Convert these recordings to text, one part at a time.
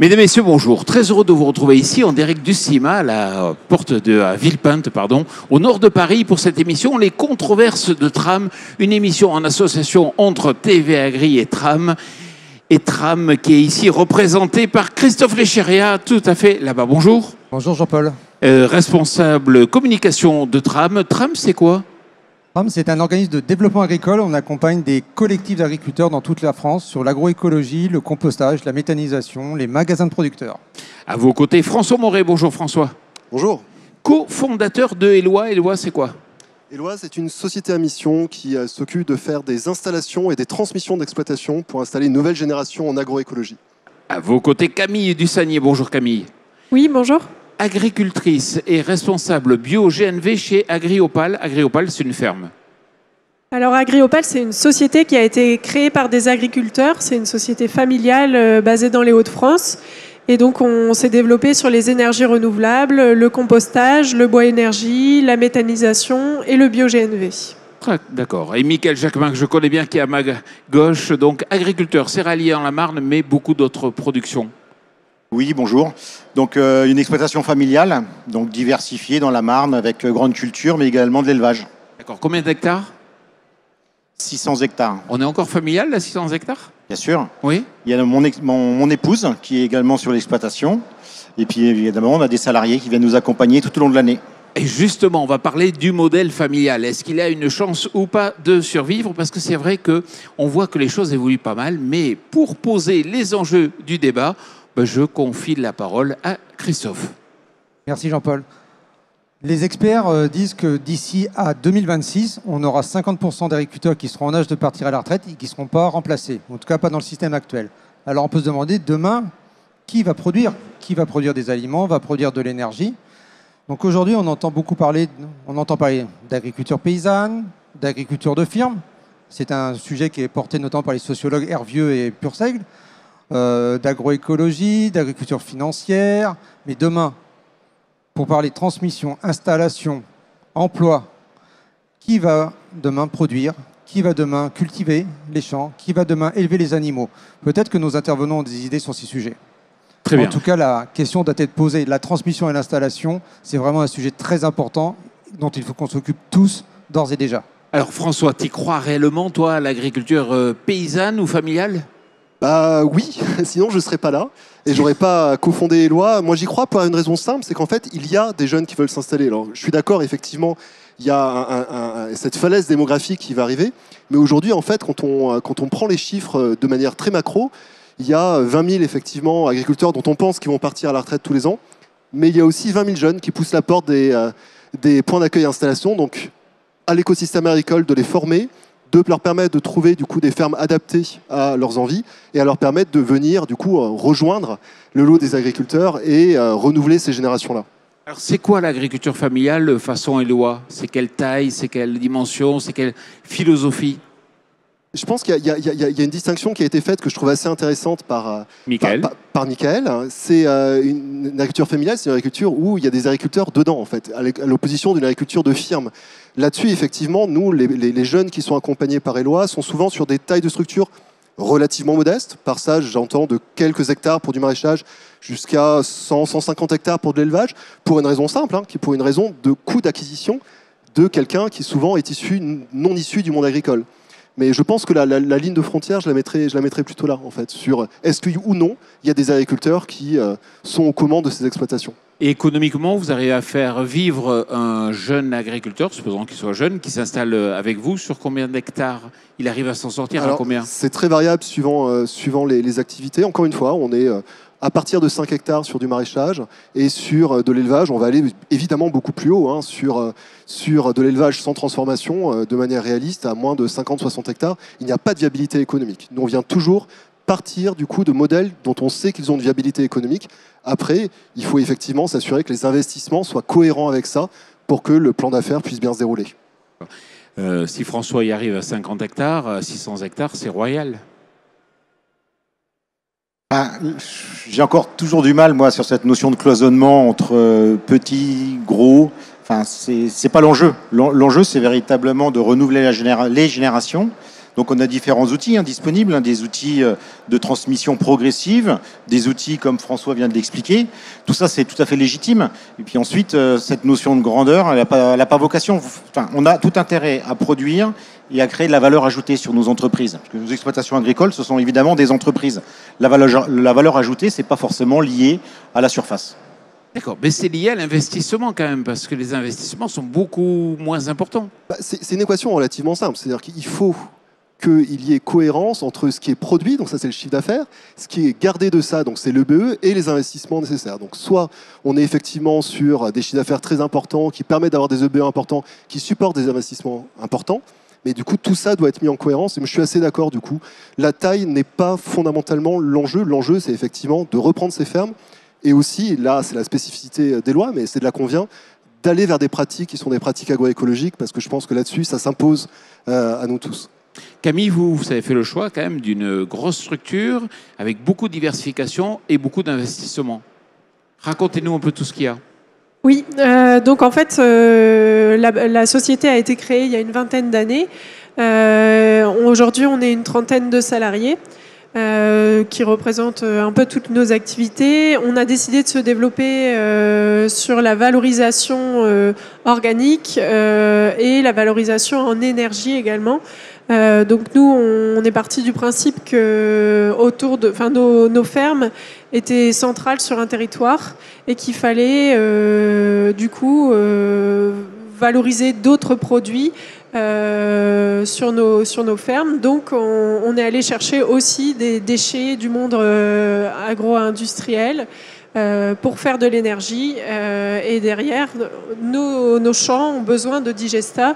Mesdames et messieurs, bonjour. Très heureux de vous retrouver ici en direct du CIMA, à la porte de Villepinte, au nord de Paris, pour cette émission Les Controverses de Tram, une émission en association entre TV Agri et Tram qui est ici représentée par Christophe Lécheria, tout à fait là-bas. Bonjour. Bonjour Jean-Paul. Responsable communication de Tram. Tram, c'est quoi ? Tram, c'est un organisme de développement agricole. On accompagne des collectifs d'agriculteurs dans toute la France sur l'agroécologie, le compostage, la méthanisation, les magasins de producteurs. À vos côtés, François Moret. Bonjour François. Bonjour. Co-fondateur de Eloi. Eloi, c'est quoi ? Eloi, c'est une société à mission qui s'occupe de faire des installations et des transmissions d'exploitation pour installer une nouvelle génération en agroécologie. À vos côtés, Camille Dussanier. Bonjour Camille. Oui, bonjour. Agricultrice et responsable bio-GNV chez Agriopal. Agriopal, c'est une ferme. Alors Agriopal, c'est une société qui a été créée par des agriculteurs. C'est une société familiale basée dans les Hauts-de-France. Et donc on s'est développé sur les énergies renouvelables, le compostage, le bois énergie, la méthanisation et le bio-GNV. D'accord. Et Michael Jacquemin, que je connais bien, qui est à ma gauche, donc agriculteur céréalier en la Marne, mais beaucoup d'autres productions. Oui, bonjour. Donc une exploitation familiale, donc diversifiée dans la Marne avec grande culture, mais également de l'élevage. D'accord. Combien d'hectares ? 600 hectares. On est encore familial, là, 600 hectares ? Bien sûr. Oui. Il y a mon épouse qui est également sur l'exploitation. Et puis évidemment, on a des salariés qui viennent nous accompagner tout au long de l'année. Et justement, on va parler du modèle familial. Est-ce qu'il a une chance ou pas de survivre ? Parce que c'est vrai qu'on voit que les choses évoluent pas mal. Mais pour poser les enjeux du débat, je confie la parole à Christophe. Merci Jean-Paul. Les experts disent que d'ici à 2026, on aura 50% d'agriculteurs qui seront en âge de partir à la retraite et qui ne seront pas remplacés. En tout cas, pas dans le système actuel. Alors on peut se demander, demain, qui va produire ? Qui va produire des aliments, va produire de l'énergie ? Donc aujourd'hui, on entend parler d'agriculture paysanne, d'agriculture de firme. C'est un sujet qui est porté notamment par les sociologues Hervieux et Purseigle. D'agroécologie, d'agriculture financière. Mais demain, pour parler transmission, installation, emploi, qui va demain produire ? Qui va demain cultiver les champs ? Qui va demain élever les animaux ? Peut-être que nos intervenants ont des idées sur ces sujets. Très bien. En tout cas, la question doit être posée. La transmission et l'installation, c'est vraiment un sujet très important dont il faut qu'on s'occupe tous d'ores et déjà. Alors François, tu crois réellement, toi, à l'agriculture paysanne ou familiale ? Oui, sinon je ne serais pas là et j'aurais pas cofondé Eloi. Moi j'y crois pour une raison simple, c'est qu'en fait il y a des jeunes qui veulent s'installer. Alors je suis d'accord, effectivement, il y a cette falaise démographique qui va arriver, mais aujourd'hui en fait quand on prend les chiffres de manière très macro, il y a 20 000 effectivement agriculteurs dont on pense qu'ils vont partir à la retraite tous les ans, mais il y a aussi 20 000 jeunes qui poussent la porte des points d'accueil et installation, donc à l'écosystème agricole de les former, de leur permettre de trouver du coup des fermes adaptées à leurs envies et à leur permettre de venir du coup rejoindre le lot des agriculteurs et renouveler ces générations-là. Alors c'est quoi l'agriculture familiale façon Eloi ? C'est quelle taille ? C'est quelle dimension ? C'est quelle philosophie ? Je pense qu'il y a une distinction qui a été faite que je trouve assez intéressante par Michael. C'est une agriculture familiale, c'est une agriculture où il y a des agriculteurs dedans, en fait, à l'opposition d'une agriculture de firme. Là-dessus, effectivement, nous, les jeunes qui sont accompagnés par Eloi sont souvent sur des tailles de structure relativement modestes. Par ça, j'entends de quelques hectares pour du maraîchage jusqu'à 100, 150 hectares pour de l'élevage, pour une raison simple, qui est pour une raison de coût d'acquisition de quelqu'un qui souvent est non issu du monde agricole. Mais je pense que la ligne de frontière, je la mettrais plutôt là, en fait, sur est-ce que ou non, il y a des agriculteurs qui sont aux commandes de ces exploitations. Et économiquement, vous arrivez à faire vivre un jeune agriculteur, supposons qu'il soit jeune, qui s'installe avec vous, sur combien d'hectares il arrive à s'en sortir? Alors, à combien? C'est très variable suivant les activités. Encore une fois, on est à partir de 5 hectares sur du maraîchage et sur de l'élevage, on va aller évidemment beaucoup plus haut, sur de l'élevage sans transformation, de manière réaliste, à moins de 50-60 hectares. Il n'y a pas de viabilité économique. Nous, on vient toujours partir du coup de modèles dont on sait qu'ils ont une viabilité économique. Après, il faut effectivement s'assurer que les investissements soient cohérents avec ça pour que le plan d'affaires puisse bien se dérouler. Si François y arrive à 50 hectares, 600 hectares, c'est royal. J'ai encore toujours du mal, moi, sur cette notion de cloisonnement entre petits, gros. Enfin, c'est pas l'enjeu. L'enjeu, c'est véritablement de renouveler les générations, Donc on a différents outils disponibles, des outils de transmission progressive, des outils comme François vient de l'expliquer. Tout ça, c'est tout à fait légitime. Et puis ensuite, cette notion de grandeur, elle n'a pas vocation. Enfin, on a tout intérêt à produire et à créer de la valeur ajoutée sur nos entreprises. Parce que nos exploitations agricoles, ce sont évidemment des entreprises. La valeur ajoutée, c'est pas forcément lié à la surface. D'accord, mais c'est lié à l'investissement quand même, parce que les investissements sont beaucoup moins importants. C'est une équation relativement simple, c'est-à-dire qu'il faut qu'il y ait cohérence entre ce qui est produit, donc ça c'est le chiffre d'affaires, ce qui est gardé de ça, donc c'est l'EBE, et les investissements nécessaires. Donc soit on est effectivement sur des chiffres d'affaires très importants, qui permettent d'avoir des EBE importants, qui supportent des investissements importants, mais du coup tout ça doit être mis en cohérence, et je suis assez d'accord du coup. La taille n'est pas fondamentalement l'enjeu, l'enjeu c'est effectivement de reprendre ces fermes, et aussi, là c'est la spécificité des lois, mais c'est de là qu'on vient, d'aller vers des pratiques qui sont des pratiques agroécologiques, parce que je pense que là-dessus ça s'impose à nous tous. Camille, vous avez fait le choix quand même d'une grosse structure avec beaucoup de diversification et beaucoup d'investissement. Racontez-nous un peu tout ce qu'il y a. Oui, donc en fait, la société a été créée il y a une vingtaine d'années. Aujourd'hui, on est une trentaine de salariés qui représentent un peu toutes nos activités. On a décidé de se développer sur la valorisation organique et la valorisation en énergie également. Donc nous, on est parti du principe que nos fermes étaient centrales sur un territoire et qu'il fallait du coup valoriser d'autres produits sur nos fermes. Donc on est allé chercher aussi des déchets du monde agro-industriel pour faire de l'énergie. Et derrière, nos champs ont besoin de digesta.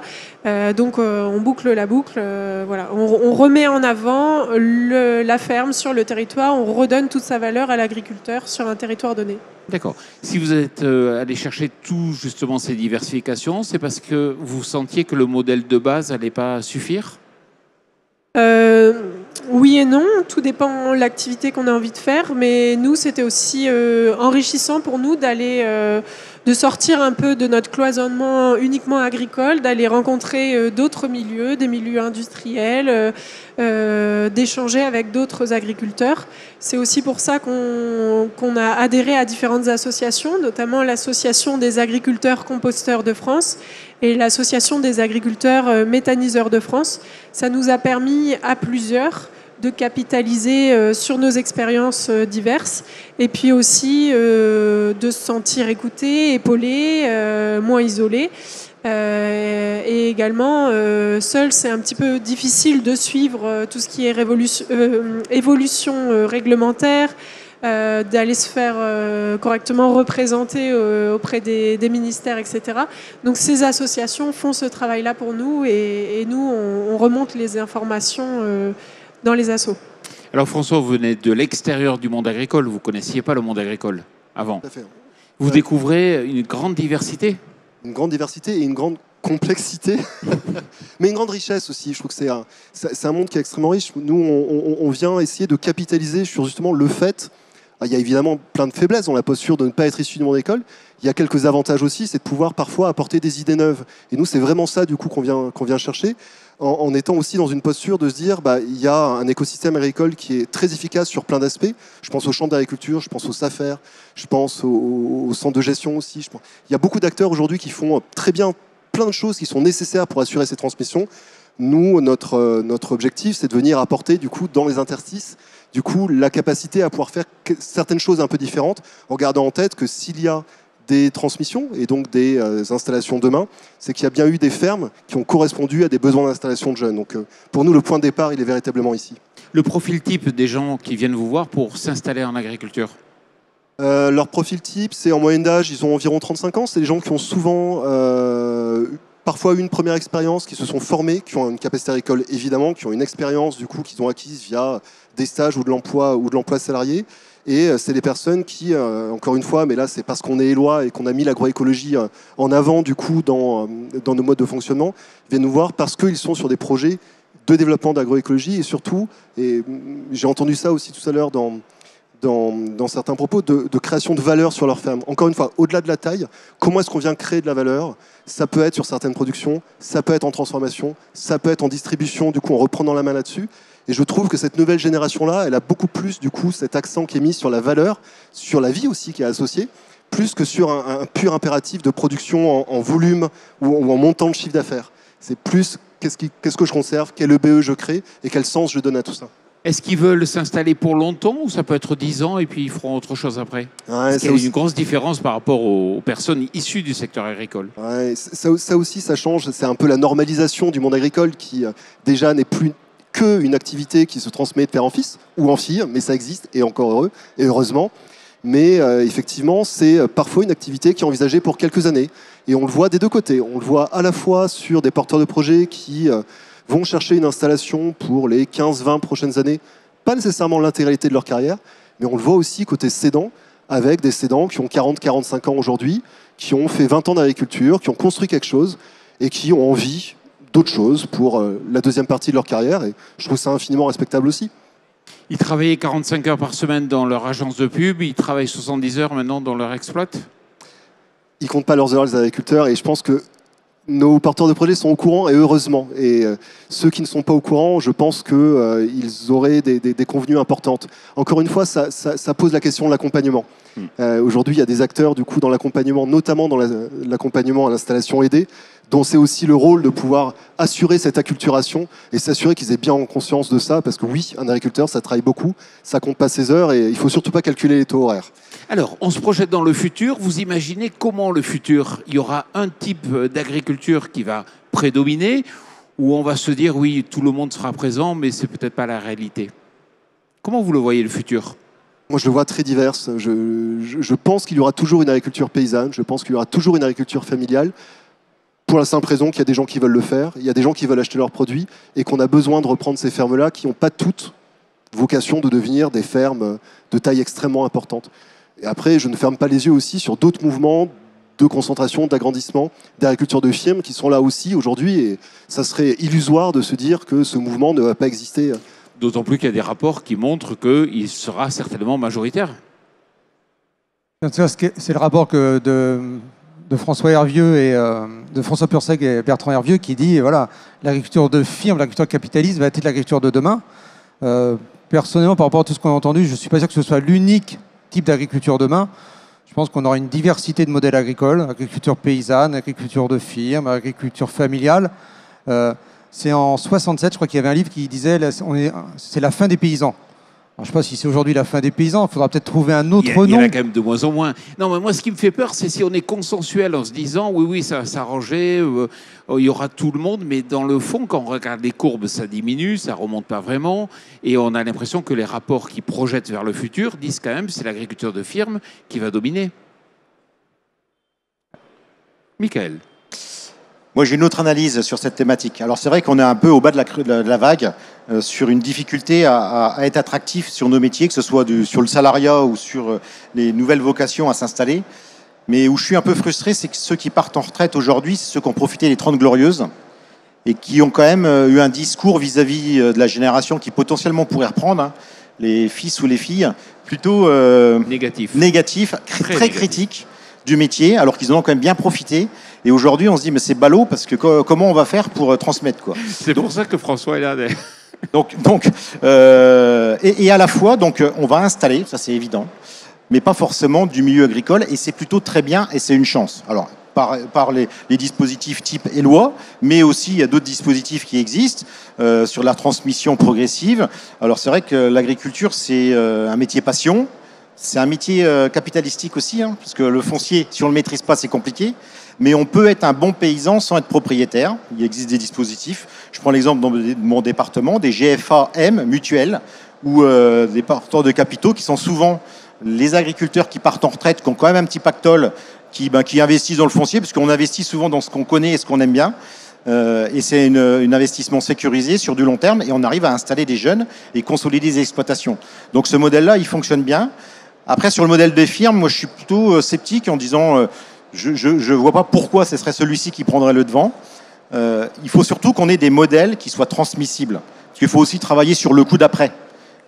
Donc on boucle la boucle. Voilà. On remet en avant la ferme sur le territoire. On redonne toute sa valeur à l'agriculteur sur un territoire donné. D'accord. Si vous êtes allé chercher tout justement ces diversifications, c'est parce que vous sentiez que le modèle de base n'allait pas suffire ? Oui et non, tout dépend de l'activité qu'on a envie de faire, mais nous c'était aussi enrichissant pour nous de sortir un peu de notre cloisonnement uniquement agricole, d'aller rencontrer d'autres milieux, des milieux industriels, d'échanger avec d'autres agriculteurs. C'est aussi pour ça qu'on a adhéré à différentes associations, notamment l'association des agriculteurs composteurs de France et l'association des agriculteurs méthaniseurs de France. Ça nous a permis à plusieurs de capitaliser sur nos expériences diverses et puis aussi de se sentir écouté, épaulé, moins isolé. Et également, seul, c'est un petit peu difficile de suivre tout ce qui est évolution réglementaire, d'aller se faire correctement représenter auprès des ministères, etc. Donc ces associations font ce travail-là pour nous et nous, on remonte les informations dans les assos. Alors François, vous venez de l'extérieur du monde agricole, vous ne connaissiez pas le monde agricole avant. Tout à fait. Vous découvrez une grande diversité. Une grande diversité et une grande complexité, mais une grande richesse aussi. Je trouve que c'est un monde qui est extrêmement riche. Nous, on vient essayer de capitaliser sur justement le fait. Il y a évidemment plein de faiblesses dans la posture de ne pas être issu du monde agricole. Il y a quelques avantages aussi, c'est de pouvoir parfois apporter des idées neuves. Et nous, c'est vraiment ça du coup qu'on vient chercher, en étant aussi dans une posture de se dire, il y a un écosystème agricole qui est très efficace sur plein d'aspects. Je pense aux chambres d'agriculture, je pense aux SAFER, je pense aux centres de gestion aussi. Il y a beaucoup d'acteurs aujourd'hui qui font très bien plein de choses qui sont nécessaires pour assurer ces transmissions. Nous, notre objectif, c'est de venir apporter du coup dans les interstices du coup la capacité à pouvoir faire certaines choses un peu différentes, en gardant en tête que s'il y a des transmissions et donc des installations demain, c'est qu'il y a bien eu des fermes qui ont correspondu à des besoins d'installation de jeunes. Donc pour nous, le point de départ, il est véritablement ici. Le profil type des gens qui viennent vous voir pour s'installer en agriculture ? Leur profil type, c'est en moyenne d'âge, ils ont environ 35 ans. C'est des gens qui ont souvent parfois une première expérience, qui se sont formés, qui ont une capacité agricole évidemment, qui ont une expérience du coup qu'ils ont acquise via des stages ou de l'emploi salarié. Et c'est des personnes qui, encore une fois, mais là c'est parce qu'on est élois et qu'on a mis l'agroécologie en avant du coup dans nos modes de fonctionnement, viennent nous voir parce qu'ils sont sur des projets de développement d'agroécologie et surtout, et j'ai entendu ça aussi tout à l'heure dans certains propos, de création de valeur sur leur ferme. Encore une fois, au-delà de la taille, comment est-ce qu'on vient créer de la valeur ? Ça peut être sur certaines productions, ça peut être en transformation, ça peut être en distribution, du coup en reprenant la main là-dessus. Et je trouve que cette nouvelle génération-là, elle a beaucoup plus du coup cet accent qui est mis sur la valeur, sur la vie aussi qui est associée, plus que sur un pur impératif de production en volume ou en montant de chiffre d'affaires. C'est plus qu'est-ce que je conserve, quel EBE je crée et quel sens je donne à tout ça. Est-ce qu'ils veulent s'installer pour longtemps ou ça peut être 10 ans et puis ils feront autre chose après? Est-ce qu'il y a une grosse différence par rapport aux personnes issues du secteur agricole? Ouais, ça aussi, ça change. C'est un peu la normalisation du monde agricole qui déjà n'est plus qu'une activité qui se transmet de père en fils ou en fille, mais ça existe et encore heureux et heureusement. Mais effectivement, c'est parfois une activité qui est envisagée pour quelques années. Et on le voit des deux côtés. On le voit à la fois sur des porteurs de projets qui vont chercher une installation pour les 15-20 prochaines années, pas nécessairement l'intégralité de leur carrière, mais on le voit aussi côté cédants, avec des cédants qui ont 40-45 ans aujourd'hui, qui ont fait 20 ans d'agriculture, qui ont construit quelque chose et qui ont envie d'autres choses pour la deuxième partie de leur carrière. Et je trouve ça infiniment respectable aussi. Ils travaillaient 45 heures par semaine dans leur agence de pub, ils travaillent 70 heures maintenant dans leur exploit? Ils ne comptent pas leurs heures, les agriculteurs, et je pense que nos porteurs de projets sont au courant, et heureusement. Et ceux qui ne sont pas au courant, je pense qu'ils auraient des convenues importantes. Encore une fois, ça pose la question de l'accompagnement. Aujourd'hui, il y a des acteurs du coup, dans l'accompagnement, notamment dans l'accompagnement à l'installation aidée, dont c'est aussi le rôle de pouvoir assurer cette acculturation et s'assurer qu'ils aient bien conscience de ça, parce que oui, un agriculteur, ça travaille beaucoup, ça compte pas ses heures, et il ne faut surtout pas calculer les taux horaires. Alors, on se projette dans le futur. Vous imaginez comment le futur? Il y aura un type d'agriculture qui va prédominer, ou on va se dire, oui, tout le monde sera présent, mais c'est peut-être pas la réalité. Comment vous le voyez, le futur? Moi, je le vois très divers. Je pense qu'il y aura toujours une agriculture paysanne, je pense qu'il y aura toujours une agriculture familiale, pour la simple raison qu'il y a des gens qui veulent le faire, il y a des gens qui veulent acheter leurs produits, et qu'on a besoin de reprendre ces fermes-là qui n'ont pas toutes vocation de devenir des fermes de taille extrêmement importante. Et après, je ne ferme pas les yeux aussi sur d'autres mouvements de concentration, d'agrandissement, d'agriculture de firme qui sont là aussi aujourd'hui, et ça serait illusoire de se dire que ce mouvement ne va pas exister. D'autant plus qu'il y a des rapports qui montrent qu'il sera certainement majoritaire. C'est le rapport de François Hervieux et de François Purseg et Bertrand Hervieux qui dit voilà, l'agriculture de firme, l'agriculture capitaliste va être l'agriculture de demain. Personnellement, par rapport à tout ce qu'on a entendu, je ne suis pas sûr que ce soit l'unique type d'agriculture demain. Je pense qu'on aura une diversité de modèles agricoles, agriculture paysanne, agriculture de firme, agriculture familiale. C'est en 67, je crois qu'il y avait un livre qui disait c'est la fin des paysans. Alors, je ne sais pas si c'est aujourd'hui la fin des paysans, il faudra peut-être trouver un autre nom. Il y en a quand même de moins en moins. Non, mais moi, ce qui me fait peur, c'est si on est consensuel en se disant oui, ça va s'arranger, il y aura tout le monde, mais dans le fond, quand on regarde les courbes, ça diminue, ça ne remonte pas vraiment, et on a l'impression que les rapports qui projettent vers le futur disent quand même que c'est l'agriculture de firme qui va dominer. Michael. Moi, j'ai une autre analyse sur cette thématique. Alors, c'est vrai qu'on est un peu au bas de la vague sur une difficulté à être attractif sur nos métiers, que ce soit sur le salariat ou sur les nouvelles vocations à s'installer. Mais où je suis un peu frustré, c'est que ceux qui partent en retraite aujourd'hui, c'est ceux qui ont profité des 30 Glorieuses et qui ont quand même eu un discours vis-à-vis de la génération qui potentiellement pourrait reprendre, hein, les fils ou les filles, plutôt négatif, très critique du métier, alors qu'ils en ont quand même bien profité. Et aujourd'hui, on se dit, mais c'est ballot, parce que comment on va faire pour transmettre, quoi. C'est pour ça que François est là. Et à la fois, on va installer, ça c'est évident, mais pas forcément du milieu agricole, et c'est plutôt très bien, et c'est une chance. Alors, par les dispositifs type Eloi, mais aussi il y a d'autres dispositifs qui existent sur la transmission progressive. Alors, c'est vrai que l'agriculture, c'est un métier passion. C'est un métier capitalistique aussi, hein, parce que le foncier, si on ne le maîtrise pas, c'est compliqué. Mais on peut être un bon paysan sans être propriétaire. Il existe des dispositifs. Je prends l'exemple dans mon département, des GFAM mutuelles, ou des porteurs de capitaux qui sont souvent les agriculteurs qui partent en retraite, qui ont quand même un petit pactole, qui investissent dans le foncier, parce qu'on investit souvent dans ce qu'on connaît et ce qu'on aime bien. Et c'est un investissement sécurisé sur du long terme, et on arrive à installer des jeunes et consolider des exploitations. Donc ce modèle-là, il fonctionne bien. Après, sur le modèle des firmes, moi, je suis plutôt sceptique en disant je ne vois pas pourquoi ce serait celui-ci qui prendrait le devant. Il faut surtout qu'on ait des modèles qui soient transmissibles. Parce qu'il faut aussi travailler sur le coup d'après.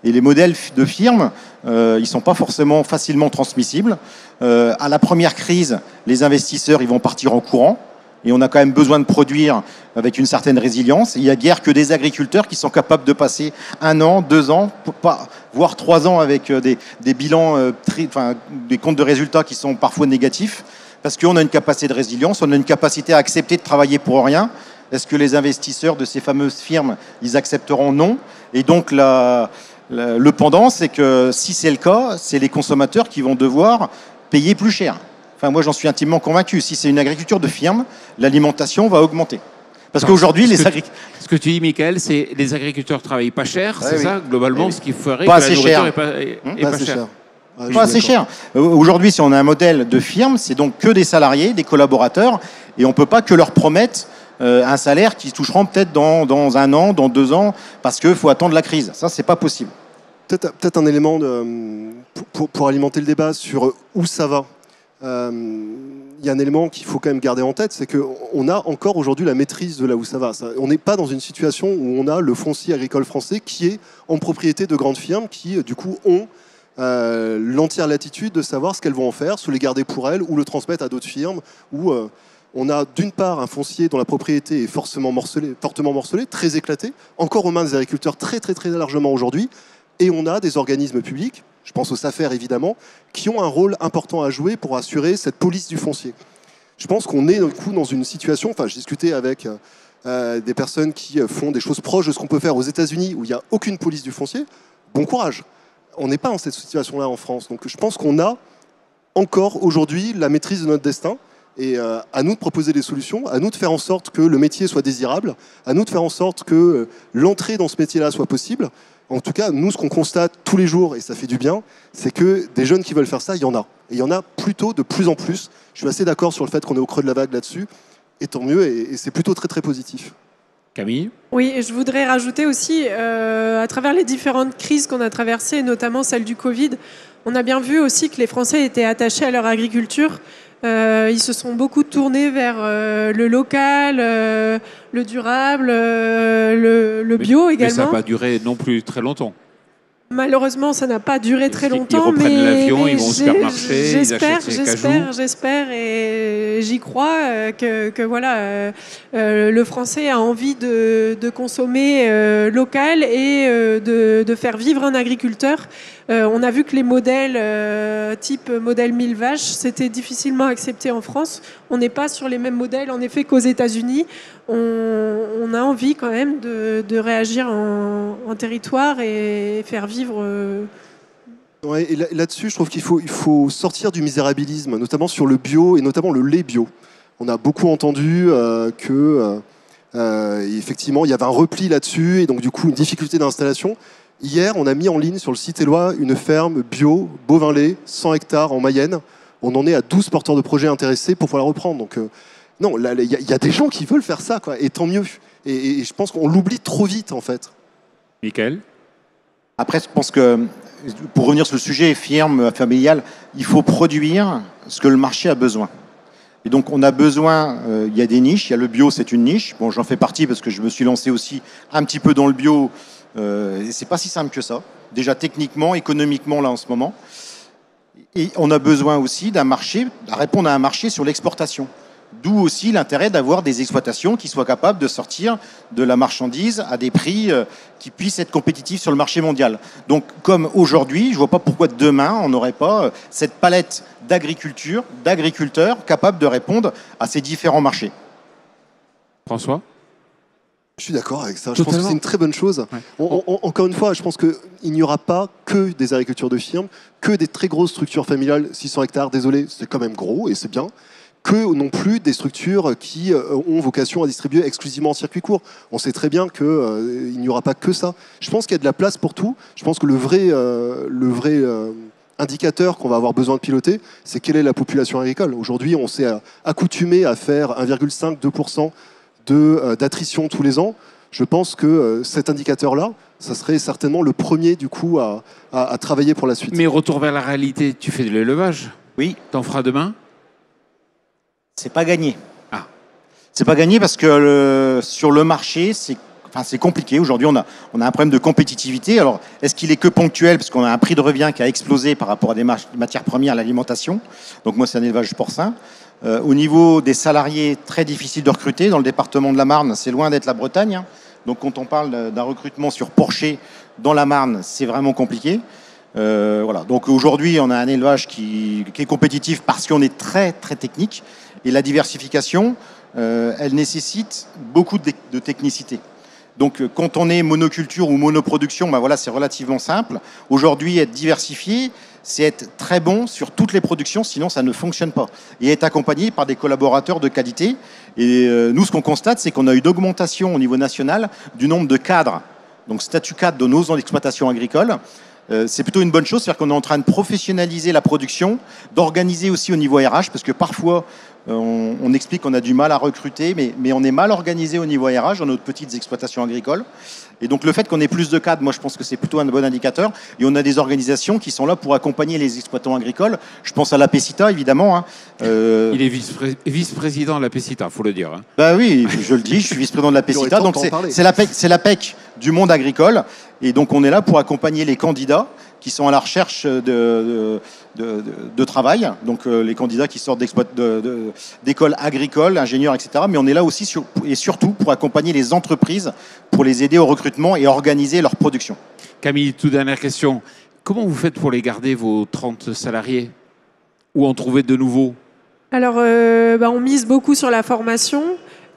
Et les modèles de firmes, ils ne sont pas forcément facilement transmissibles. À la première crise, les investisseurs ils vont partir en courant. et on a quand même besoin de produire avec une certaine résilience. Il n'y a guère que des agriculteurs qui sont capables de passer 1 an, 2 ans, voire 3 ans avec des bilans, des comptes de résultats qui sont parfois négatifs, parce qu'on a une capacité de résilience, on a une capacité à accepter de travailler pour rien. Est-ce que les investisseurs de ces fameuses firmes, ils accepteront? Non. Et donc le pendant, c'est que si c'est le cas, c'est les consommateurs qui vont devoir payer plus cher. Enfin, moi, j'en suis intimement convaincu. Si c'est une agriculture de firme, l'alimentation va augmenter. Parce qu'aujourd'hui, ce que tu dis, Michael, c'est les agriculteurs travaillent pas cher, c'est ça, globalement, ce qui ferait pas que la nourriture est pas cher. Pas assez cher. Aujourd'hui, si on a un modèle de firme, c'est donc que des salariés, des collaborateurs, et on ne peut pas que leur promettre un salaire qui toucheront peut-être dans 1 an, dans 2 ans, parce qu'il faut attendre la crise. Ça, c'est pas possible. Peut-être un élément pour alimenter le débat sur où ça va. Il y a un élément qu'il faut quand même garder en tête, c'est qu'on a encore aujourd'hui la maîtrise de là où ça va. On n'est pas dans une situation où on a le foncier agricole français qui est en propriété de grandes firmes qui, du coup, ont l'entière latitude de savoir ce qu'elles vont en faire, se les garder pour elles ou le transmettre à d'autres firmes, où on a d'une part un foncier dont la propriété est fortement morcelée, très éclatée, encore aux mains des agriculteurs très largement aujourd'hui, et on a des organismes publics, je pense aux SAFER évidemment, qui ont un rôle important à jouer pour assurer cette police du foncier. Je pense qu'on est du coup dans une situation, j'ai discuté avec des personnes qui font des choses proches de ce qu'on peut faire aux États-Unis où il n'y a aucune police du foncier. Bon courage. On n'est pas dans cette situation-là en France. Donc je pense qu'on a encore aujourd'hui la maîtrise de notre destin. Et à nous de proposer des solutions, à nous de faire en sorte que le métier soit désirable, à nous de faire en sorte que l'entrée dans ce métier-là soit possible. En tout cas, nous, ce qu'on constate tous les jours, et ça fait du bien, c'est que des jeunes qui veulent faire ça, il y en a. Et il y en a plutôt de plus en plus. Je suis assez d'accord sur le fait qu'on est au creux de la vague là-dessus. Et tant mieux, et c'est plutôt très positif. Camille ? Oui, et je voudrais rajouter aussi, à travers les différentes crises qu'on a traversées, notamment celle du Covid, on a bien vu aussi que les Français étaient attachés à leur agriculture. Ils se sont beaucoup tournés vers le local, le durable, le bio également. Mais ça n'a pas duré non plus très longtemps. Malheureusement, ça n'a pas duré très longtemps. Ils reprennent l'avion, ils vont au supermarché, ils achètent ses cajous. J'espère et j'y crois que voilà, le Français a envie de consommer local et de faire vivre un agriculteur. On a vu que les modèles type modèle 1000 vaches, c'était difficilement accepté en France. On n'est pas sur les mêmes modèles en effet qu'aux États-Unis. On a envie quand même de réagir en territoire et faire vivre. Ouais, et là-dessus, je trouve qu'il faut sortir du misérabilisme, notamment sur le bio et notamment le lait bio. On a beaucoup entendu que effectivement, il y avait un repli là-dessus et donc du coup une difficulté d'installation. Hier, on a mis en ligne sur le site Éloi une ferme bio, bovin-lait, 100 hectares en Mayenne. On en est à 12 porteurs de projets intéressés pour pouvoir la reprendre. Donc non, il y a des gens qui veulent faire ça, quoi, et tant mieux. Et je pense qu'on l'oublie trop vite, en fait. Michael ? Après, je pense que, pour revenir sur le sujet firme, familiale, il faut produire ce que le marché a besoin. Et donc, on a besoin, il y a des niches, il y a le bio, c'est une niche. Bon, j'en fais partie parce que je me suis lancé aussi un petit peu dans le bio. Et c'est pas si simple que ça. Déjà techniquement, économiquement, là, en ce moment. Et on a besoin aussi d'un marché, à répondre à un marché sur l'exportation. D'où aussi l'intérêt d'avoir des exploitations qui soient capables de sortir de la marchandise à des prix qui puissent être compétitifs sur le marché mondial. Donc, comme aujourd'hui, je ne vois pas pourquoi demain, on n'aurait pas cette palette d'agriculteurs capables de répondre à ces différents marchés. François ? Je suis d'accord avec ça. Je pense que c'est une très bonne chose. Ouais. Encore une fois, je pense qu'il n'y aura pas que des agricultures de firme, que des très grosses structures familiales, 600 hectares, désolé, c'est quand même gros et c'est bien, que non plus des structures qui ont vocation à distribuer exclusivement en circuit court. On sait très bien qu'il n'y aura pas que ça. Je pense qu'il y a de la place pour tout. Je pense que le vrai indicateur qu'on va avoir besoin de piloter, c'est quelle est la population agricole. Aujourd'hui, on s'est accoutumé à faire 1,5-2% d'attrition tous les ans. Je pense que cet indicateur-là, ça serait certainement le premier du coup à travailler pour la suite. Mais retour vers la réalité, tu fais de l'élevage ? Oui. T'en feras demain ? C'est pas gagné. Ah. C'est pas gagné parce que sur le marché, c'est compliqué. Aujourd'hui, on a un problème de compétitivité. Alors, est-ce qu'il est que ponctuel, parce qu'on a un prix de revient qui a explosé par rapport à des matières premières, à l'alimentation. Donc moi, c'est un élevage porcin. Au niveau des salariés, très difficile de recruter. Dans le département de la Marne, c'est loin d'être la Bretagne. Donc quand on parle d'un recrutement sur Porcher dans la Marne, c'est vraiment compliqué. Voilà. Donc aujourd'hui, on a un élevage qui est compétitif parce qu'on est très, très technique. Et la diversification, elle nécessite beaucoup de technicité. Donc, quand on est monoculture ou monoproduction, ben voilà, c'est relativement simple. Aujourd'hui, être diversifié, c'est être très bon sur toutes les productions, sinon ça ne fonctionne pas. Et être accompagné par des collaborateurs de qualité. Et nous, ce qu'on constate, c'est qu'on a une augmentation au niveau national du nombre de cadres, donc statut cadre de nos exploitations agricoles. C'est plutôt une bonne chose, c'est-à-dire qu'on est en train de professionnaliser la production, d'organiser aussi au niveau RH, parce que parfois, on explique qu'on a du mal à recruter, mais on est mal organisé au niveau RH dans nos petites exploitations agricoles. Et donc le fait qu'on ait plus de cadres, moi je pense que c'est plutôt un bon indicateur. Et on a des organisations qui sont là pour accompagner les exploitants agricoles. Je pense à la PECITA, évidemment. Il est vice-président de la PECITA, il faut le dire. Bah oui, je le dis, je suis vice-président de la PECITA. Donc c'est la PEC du monde agricole. Et donc on est là pour accompagner les candidats qui sont à la recherche de travail, donc les candidats qui sortent d'écoles agricoles, ingénieurs, etc. Mais on est là aussi et surtout pour accompagner les entreprises, pour les aider au recrutement et organiser leur production. Camille, toute dernière question. Comment vous faites pour les garder, vos 30 salariés? Ou en trouver de nouveaux? Alors, on mise beaucoup sur la formation.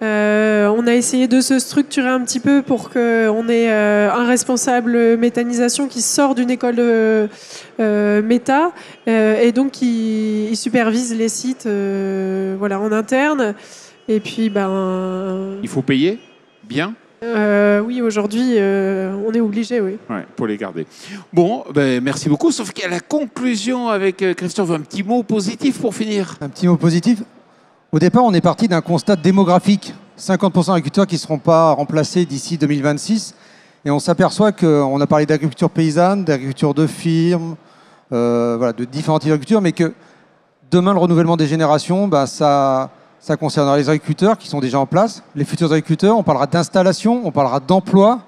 On a essayé de se structurer un petit peu pour qu'on ait un responsable méthanisation qui sort d'une école méta et donc qui supervise les sites en interne. Et puis, il faut payer bien? Oui, aujourd'hui, on est obligé, oui. Ouais, pour les garder. Bon, merci beaucoup. Sauf qu'à la conclusion, avec Christophe, un petit mot positif pour finir. Un petit mot positif. Au départ, on est parti d'un constat démographique. 50% d'agriculteurs qui ne seront pas remplacés d'ici 2026. Et on s'aperçoit qu'on a parlé d'agriculture paysanne, d'agriculture de firme, de différentes agricultures, mais que demain, le renouvellement des générations, ça concernera les agriculteurs qui sont déjà en place, les futurs agriculteurs. On parlera d'installation, on parlera d'emploi,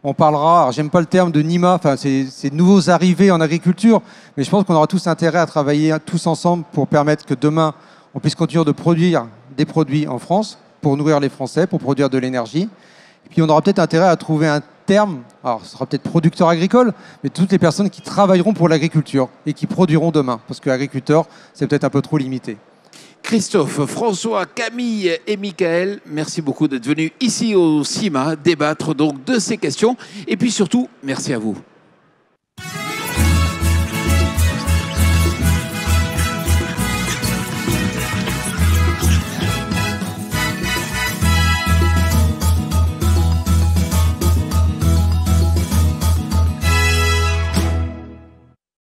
on parlera, alors j'aime pas le terme de NIMA, c'est de nouveaux arrivés en agriculture, mais je pense qu'on aura tous intérêt à travailler tous ensemble pour permettre que demain, on puisse continuer de produire des produits en France pour nourrir les Français, pour produire de l'énergie. Et puis on aura peut-être intérêt à trouver un terme, alors ce sera peut-être producteur agricole, mais toutes les personnes qui travailleront pour l'agriculture et qui produiront demain, parce que l'agriculteur, c'est peut-être un peu trop limité. Christophe, François, Camille et Michael, merci beaucoup d'être venus ici au CIMA débattre donc de ces questions. Et puis surtout, merci à vous.